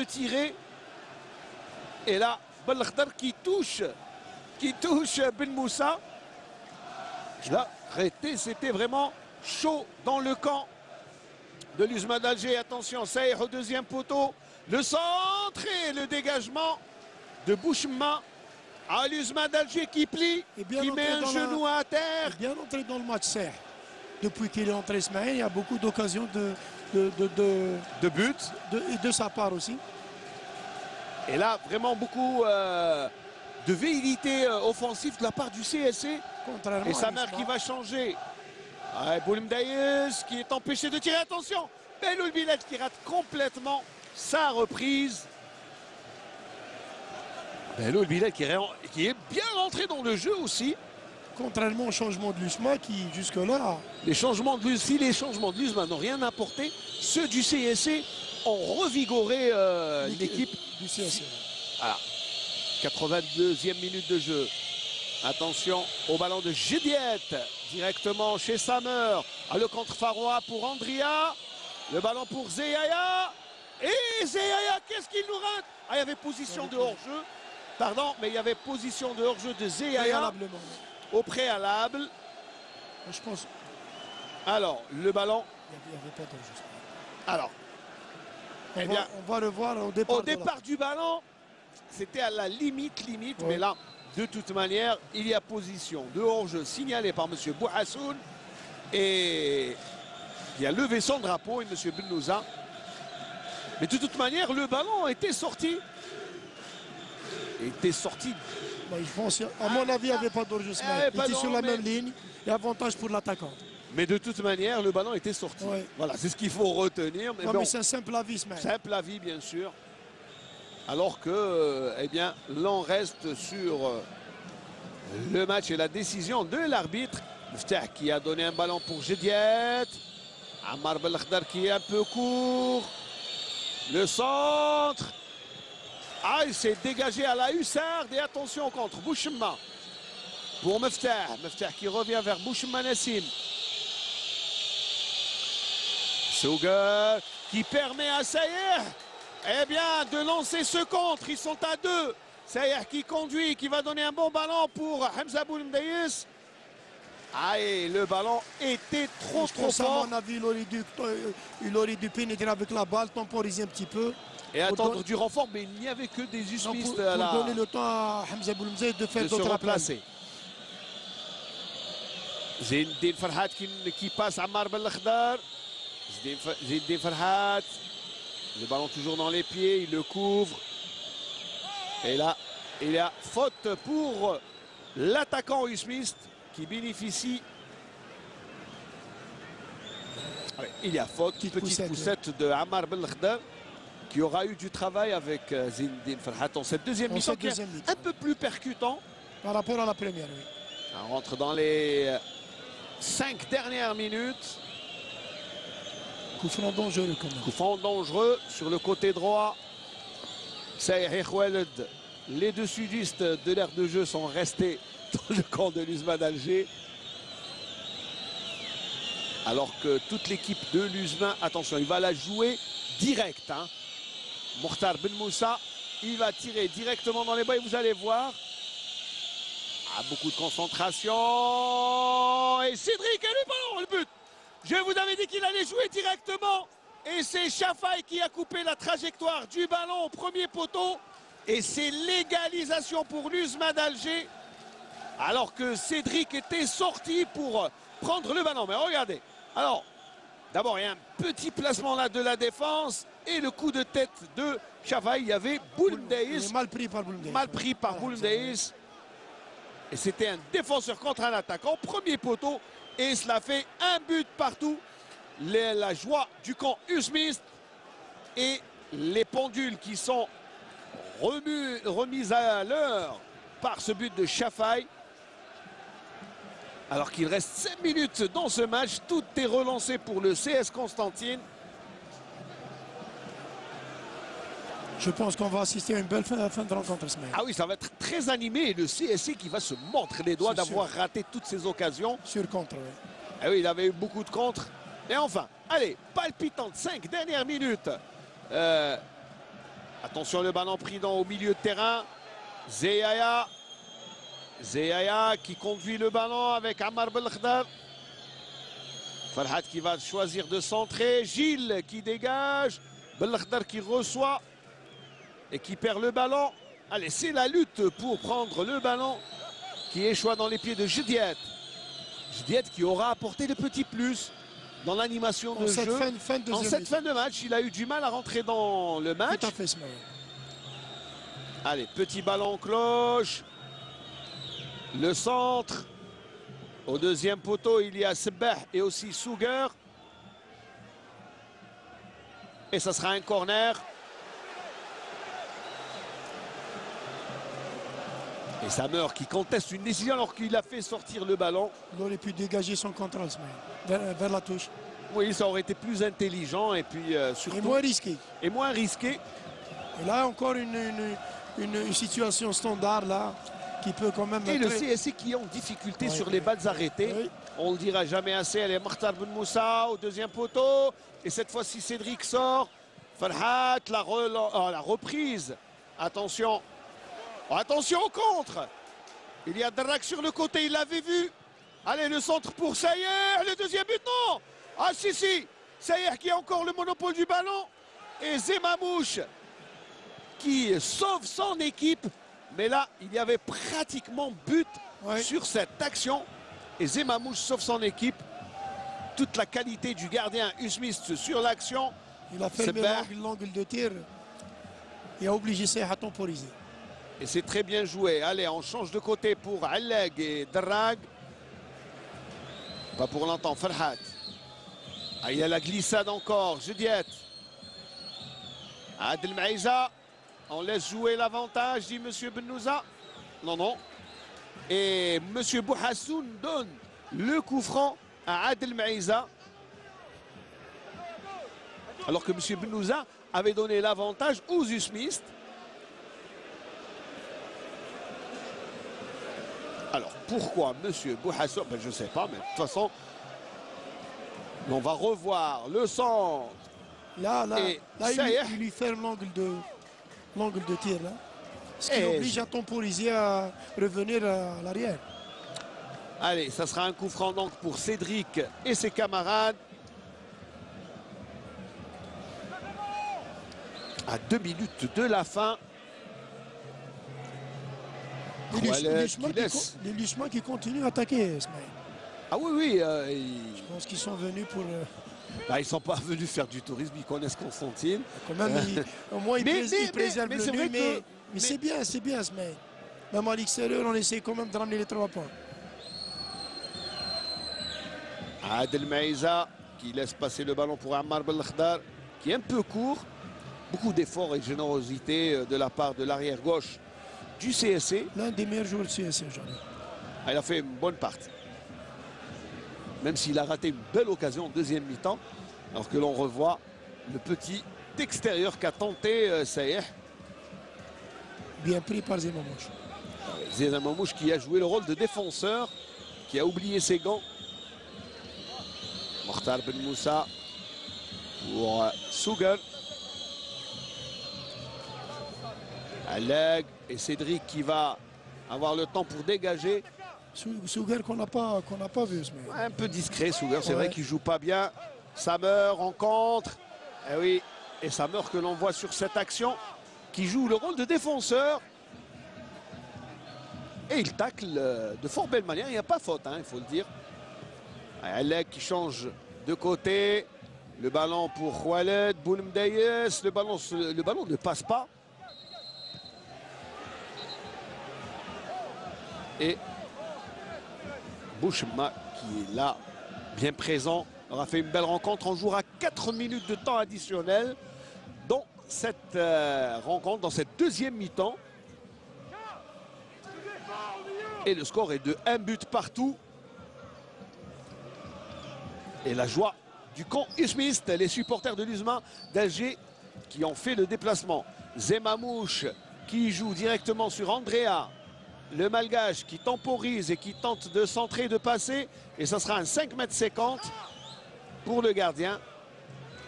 tirer. Et là, Belkhdar qui touche Ben Moussa. Là, c'était vraiment chaud dans le camp de l'Uzma d'Alger. Attention, Saïr au deuxième poteau. Le centre et le dégagement de Bouchma. À l'Uzma d'Alger qui plie, qui met un genou à terre. Il est bien entré dans le match, Saïr. Depuis qu'il est entré Ismaël, il y a beaucoup d'occasions de buts. De sa part aussi. Et là, vraiment beaucoup de velléité offensive de la part du CSC. Contrairement et Samer qui va changer. Boulemdaïs qui est empêché de tirer. Attention, Beloul Bilal qui rate complètement sa reprise. Beloul Bilal qui est bien rentré dans le jeu aussi. Contrairement au changement de l'USMA qui jusque-là... Les changements de l'USMA n'ont rien apporté, ceux du CSC ont revigoré l'équipe du CSC. Voilà. 82e minute de jeu. Attention au ballon de Gédiette, directement chez Samer. Le contre Faroua pour Andria. Le ballon pour Zeyaya. Et Zeyaya, qu'est-ce qu'il nous rate? Il y avait position de hors-jeu. Pardon, mais il y avait position de hors-jeu de Zeyaya au préalable. Je pense. Alors, le ballon. Il n'y avait pas d'hors-jeu. Alors, on va le voir au départ. Au départ du ballon, c'était à la limite, ouais. Mais là, de toute manière, il y a position de hors-jeu signalée par M. Bouhassoun. Et il a levé son drapeau, et M. Benouza. Mais de toute manière, le ballon était sorti. Je pense, à mon avis, il n'y avait pas d'hors-jeu. Il était sur la même ligne. Et avantage pour l'attaquant. Mais de toute manière, le ballon était sorti. Ouais. Voilà, c'est ce qu'il faut retenir. Mais, bon, mais c'est un simple avis, Ismaël. Simple avis, bien sûr. Alors que, l'on reste sur le match et la décision de l'arbitre. Mftah qui a donné un ballon pour Gédiette. Ammar Belkhdar qui est un peu court. Le centre. Il s'est dégagé à la hussarde. Et attention contre Bouchma. Pour Mftah. Mftah qui revient vers Bouchma Nassim. Souga qui permet à Saïr de lancer ce contre. Ils sont à deux. Saïr qui conduit, qui va donner un bon ballon pour Hamza Boulemdaïs. Et le ballon était trop fort. À mon avis, il aurait dû pénétrer avec la balle, temporiser un petit peu. Et attendre du renfort, mais il n'y avait que des usmistes pour donner le temps à Hamza Boulemdaïs de faire d'autres remplacer. Zindine Farhat qui passe à Ammar Belkhdar. Zindine Farhat. Le ballon toujours dans les pieds, il le couvre. Et là, il y a faute pour l'attaquant usmiste qui bénéficie. Il y a faute, petite poussette de Ammar Belkhdar qui aura eu du travail avec Zindine Farhat en cette deuxième mi-temps qui est un peu plus percutant. Par rapport à la première, oui. On rentre dans les 5 dernières minutes. Coup franc dangereux quand même. Coup franc dangereux sur le côté droit. Saïr Khaled, les deux sudistes de l'aire de jeu sont restés dans le camp de l'USMA d'Alger. Alors que toute l'équipe de l'USMA, attention, il va la jouer direct. Mokhtar Ben Moussa, il va tirer directement dans les bas et vous allez voir. Beaucoup de concentration. Et Cédric a le ballon, le but. Je vous avais dit qu'il allait jouer directement. Et c'est Chafaï qui a coupé la trajectoire du ballon au premier poteau. Et c'est l'égalisation pour l'USMA d'Alger. Alors que Cédric était sorti pour prendre le ballon. Mais regardez. Alors, d'abord, il y a un petit placement là de la défense. Et le coup de tête de Chafaï. Il y avait Boulemdaïs. Mal pris par Boulemdaïs. Mal pris par Boulemdaïs. Et c'était un défenseur contre un attaquant. Premier poteau. Et cela fait un but partout. La joie du camp usmiste et les pendules qui sont remises à l'heure par ce but de Chafaï. Alors qu'il reste 5 minutes dans ce match, tout est relancé pour le CS Constantine. Je pense qu'on va assister à une belle fin de rencontre. Oui, ça va être très animé. Et le CSC qui va se montrer les doigts d'avoir raté toutes ces occasions. Sur contre, oui. Oui, il avait eu beaucoup de contres. Et enfin, allez, palpitante, 5 dernières minutes. Attention, le ballon pris au milieu de terrain. Zeyaya. Zeyaya qui conduit le ballon avec Ammar Belkhdar. Farhat qui va choisir de centrer. Gilles qui dégage. Belkhdar qui reçoit et qui perd le ballon. Allez, c'est la lutte pour prendre le ballon qui échoue dans les pieds de Jdiet. Jdiet qui aura apporté le petit plus dans l'animation de jeu. En cette fin de match, il a eu du mal à rentrer dans le match. Tout à fait, Smaïl. Allez, petit ballon en cloche. Le centre. Au deuxième poteau, il y a Sebah et aussi Sugar. Et ça sera un corner. Et Samer qui conteste une décision alors qu'il a fait sortir le ballon. Il aurait pu dégager son contrôle, vers la touche. Oui, ça aurait été plus intelligent et puis surtout... Et moins risqué. Et moins risqué. Et là, encore une situation standard, là, qui peut quand même... Et le CSC qui est en difficulté sur les balles arrêtées. Oui. On ne le dira jamais assez. Elle est Mokhtar Ben Moussa au deuxième poteau. Et cette fois-ci, Cédric sort. Farhat, la reprise. Attention. Oh, attention au contre. Il y a Drak sur le côté, il l'avait vu. Allez, le centre pour Sayer. Le deuxième but, non. Ah si, si. Sayer qui a encore le monopole du ballon. Et Zemamouche qui sauve son équipe. Mais là, il y avait pratiquement but sur cette action. Et Zemamouche sauve son équipe. Toute la qualité du gardien Usmist sur l'action. Il a fermé l'angle de tir et a obligé Sayer à temporiser. Et c'est très bien joué. Allez, on change de côté pour Alleg et Drag. Pas pour longtemps, Farhat. Ah, il y a la glissade encore, Jdiet. Adel Maïza. On laisse jouer l'avantage, dit M. Benouza. Non, non. Et M. Bouhassoun donne le coup franc à Adel Maïza. Alors que M. Benouza avait donné l'avantage aux Usmistes. Alors, pourquoi M. Bouhassoun? Ben, je ne sais pas, mais de toute façon, on va revoir le centre. Là il lui ferme l'angle de tir, là. Ce qui l'oblige à temporiser, à revenir à l'arrière. Allez, ça sera un coup franc donc pour Cédric et ses camarades. À 2 minutes de la fin. Les Luchemans qui continuent à attaquer, Smaïl. Ah oui, oui. Je pense qu'ils sont venus pour... Bah, ils ne sont pas venus faire du tourisme, ils connaissent Constantine. Quand même, au moins, ils préservent le nu, mais c'est bien, Smaïl. Même à l'extérieur, on essaie quand même de ramener les 3 points. Adel Maïza qui laisse passer le ballon pour Ammar Belkhdar, qui est un peu court. Beaucoup d'efforts et de générosité de la part de l'arrière gauche du CSC. L'un des meilleurs joueurs du CSC aujourd'hui. Il a fait une bonne partie. Même s'il a raté une belle occasion en deuxième mi-temps. Alors que l'on revoit le petit extérieur qu'a tenté Sayer. Bien pris par Zemamouche. Zemamouche qui a joué le rôle de défenseur, qui a oublié ses gants. Mokhtar Ben Moussa pour Sugar. Alleg et Cédric qui va avoir le temps pour dégager. Sugar qu'on n'a pas vu. Un peu discret, Sugar, c'est vrai qu'il ne joue pas bien. Samer en contre. Et oui, et Samer que l'on voit sur cette action, qui joue le rôle de défenseur. Et il tacle de fort belle manière, il n'y a pas faute, il faut le dire. Alleg qui change de côté. Le ballon pour Khaled, Boulmdayes. Le ballon ne passe pas. Et Bouchma qui est là, bien présent, aura fait une belle rencontre. On jouera 4 minutes de temps additionnel dans cette rencontre, dans cette deuxième mi-temps. Et le score est de 1 but partout. Et la joie du camp Usmist, les supporters de l'USMA d'Alger qui ont fait le déplacement. Zemamouche qui joue directement sur Andrea. Le Malgache qui temporise et qui tente de centrer, de passer. Et ça sera un 5,50 m pour le gardien.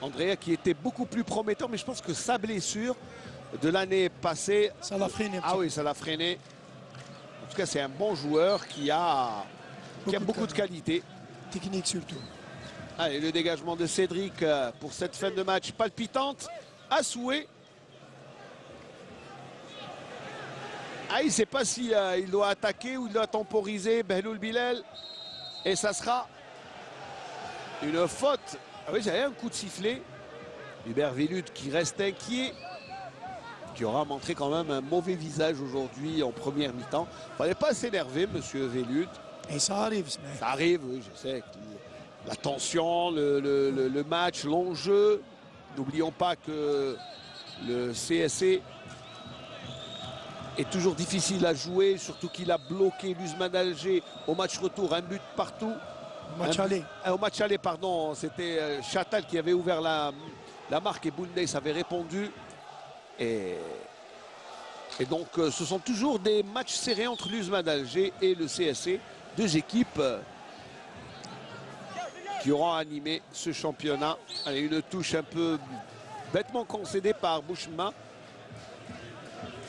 Andrea qui était beaucoup plus prometteur, mais je pense que sa blessure de l'année passée. Ça l'a freiné. Ah oui, ça l'a freiné. En tout cas, c'est un bon joueur qui a beaucoup de qualité. Technique surtout. Allez, le dégagement de Cédric pour cette fin de match palpitante à souhait. Ah, il ne sait pas si il doit attaquer ou il doit temporiser Behloul Bilal. Et ça sera une faute. Ah oui, j'avais un coup de sifflet. Hubert Velud qui reste inquiet, qui aura montré quand même un mauvais visage aujourd'hui en première mi-temps. Il ne fallait pas s'énerver, monsieur Velud. Et ça arrive. Ça arrive, oui, je sais. La tension, le match, l'enjeu. N'oublions pas que le CSC est toujours difficile à jouer, surtout qu'il a bloqué l'Usman Alger au match retour, un but partout. Au match aller, pardon, c'était Chatal qui avait ouvert la marque et Boulnais avait répondu. Et donc ce sont toujours des matchs serrés entre l'Usman d'Alger et le CSC, deux équipes qui auront animé ce championnat. Allez, une touche un peu bêtement concédée par Bouchma.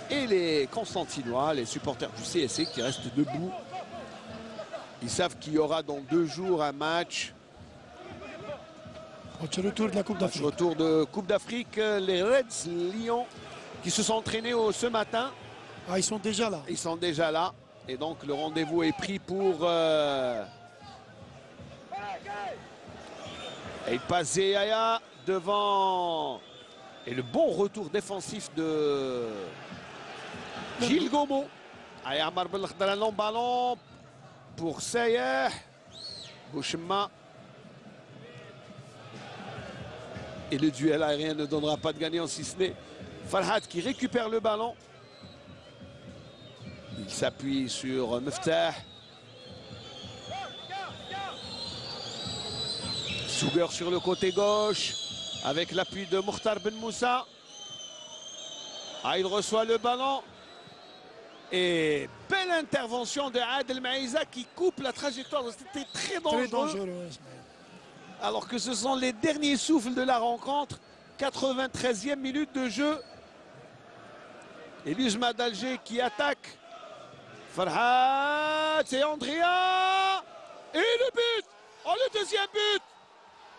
Et les Constantinois, les supporters du CSC qui restent debout. Ils savent qu'il y aura dans 2 jours un match. Retour de la Coupe d'Afrique. Retour de Coupe d'Afrique. Les Reds Lyon qui se sont entraînés ce matin. Ah, ils sont déjà là. Ils sont déjà là. Et donc le rendez-vous est pris pour... Et il passe Zéaya devant... Et le bon retour défensif de Gilles Gomo. Allez, Amar Belkhdar, un long ballon pour Sayeh. Bouchma. Et le duel aérien ne donnera pas de gagnant si ce n'est Farhad qui récupère le ballon. Il s'appuie sur Meftah. Souguer sur le côté gauche avec l'appui de Mokhtar Ben Moussa. Ah, il reçoit le ballon. Et belle intervention de Adel Maïza qui coupe la trajectoire. C'était très dangereux. Très dangereux. Alors que ce sont les derniers souffles de la rencontre. 93e minute de jeu. Et l'Usman d'Alger qui attaque. Farhad, c'est Andrea. Et le but. Oh, le deuxième but.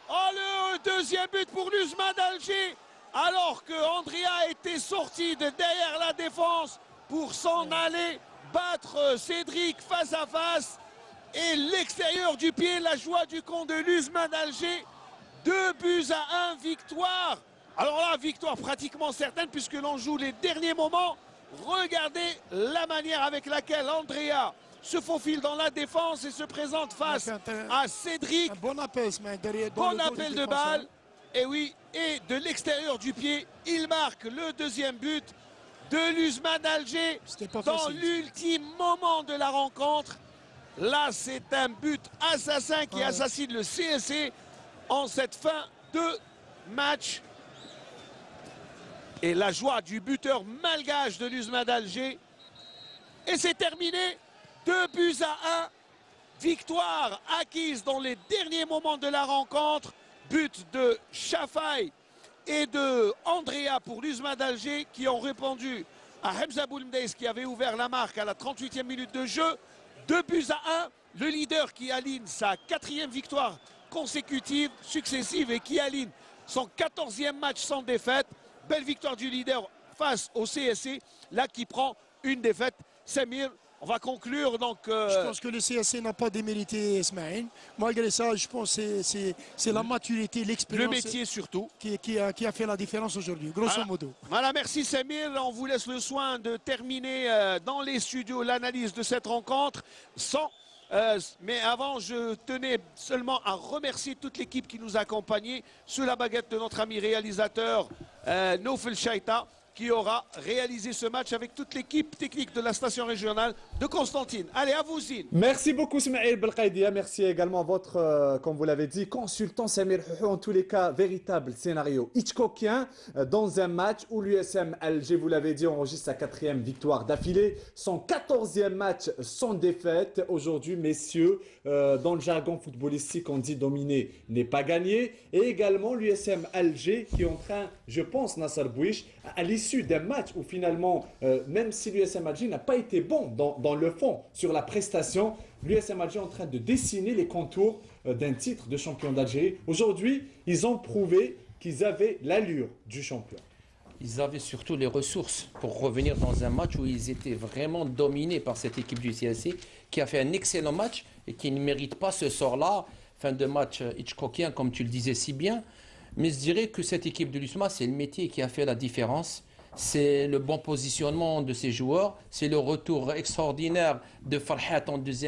Oh, le deuxième but pour l'Usman d'Alger. Alors que Andrea était sorti de derrière la défense pour s'en aller battre Cédric face à face. Et l'extérieur du pied, la joie du camp de l'Usman d'Alger. 2-1, victoire. Alors là, victoire pratiquement certaine puisque l'on joue les derniers moments. Regardez la manière avec laquelle Andrea se faufile dans la défense et se présente face à Cédric. Un bon appel, derrière. Bon appel de balle. Et oui, et de l'extérieur du pied, il marque le deuxième but de l'Usman d'Alger dans l'ultime moment de la rencontre. Là, c'est un but assassin qui assassine le CSC en cette fin de match. Et la joie du buteur malgache de l'Usman d'Alger. Et c'est terminé. 2-1. Victoire acquise dans les derniers moments de la rencontre. But de Chafai et de Andrea pour l'Usman d'Alger qui ont répondu à Hamza Boulmdeis qui avait ouvert la marque à la 38e minute de jeu. 2-1. Le leader qui aligne sa 4e victoire consécutive, successive et qui aligne son 14e match sans défaite. Belle victoire du leader face au CSC, là qui prend une défaite. Samir, on va conclure donc... Je pense que le CSC n'a pas démérité Ismaël. Malgré ça, je pense que c'est la maturité, l'expérience... Le métier surtout. Qui a fait la différence aujourd'hui, grosso modo. Voilà, merci Samir. On vous laisse le soin de terminer dans les studios l'analyse de cette rencontre. Mais avant, je tenais seulement à remercier toute l'équipe qui nous a accompagnés sous la baguette de notre ami réalisateur Naufel Chaïta, qui aura réalisé ce match avec toute l'équipe technique de la station régionale de Constantine. Allez, à vous, Zine. Merci beaucoup, Smaïl Belkaidia. Merci également à votre, comme vous l'avez dit, consultant Samir Houhou. En tous les cas, véritable scénario Hitchcockien dans un match où l'USM Alger, vous l'avez dit, enregistre sa 4e victoire d'affilée. Son 14e match sans défaite. Aujourd'hui, messieurs, dans le jargon footballistique, on dit dominer n'est pas gagné. Et également l'USM Alger qui est en train, je pense, Nasser Bouich, à l'issue l'issue d'un match où finalement, même si l'USM Alger n'a pas été bon dans le fond, sur la prestation, l'USM Alger est en train de dessiner les contours d'un titre de champion d'Algérie. Aujourd'hui, ils ont prouvé qu'ils avaient l'allure du champion. Ils avaient surtout les ressources pour revenir dans un match où ils étaient vraiment dominés par cette équipe du CSC qui a fait un excellent match et qui ne mérite pas ce sort-là. Fin de match Hitchcockien, comme tu le disais si bien. Mais je dirais que cette équipe de l'USMA, c'est le métier qui a fait la différence. C'est le bon positionnement de ses joueurs. C'est le retour extraordinaire de Farhat en deuxième.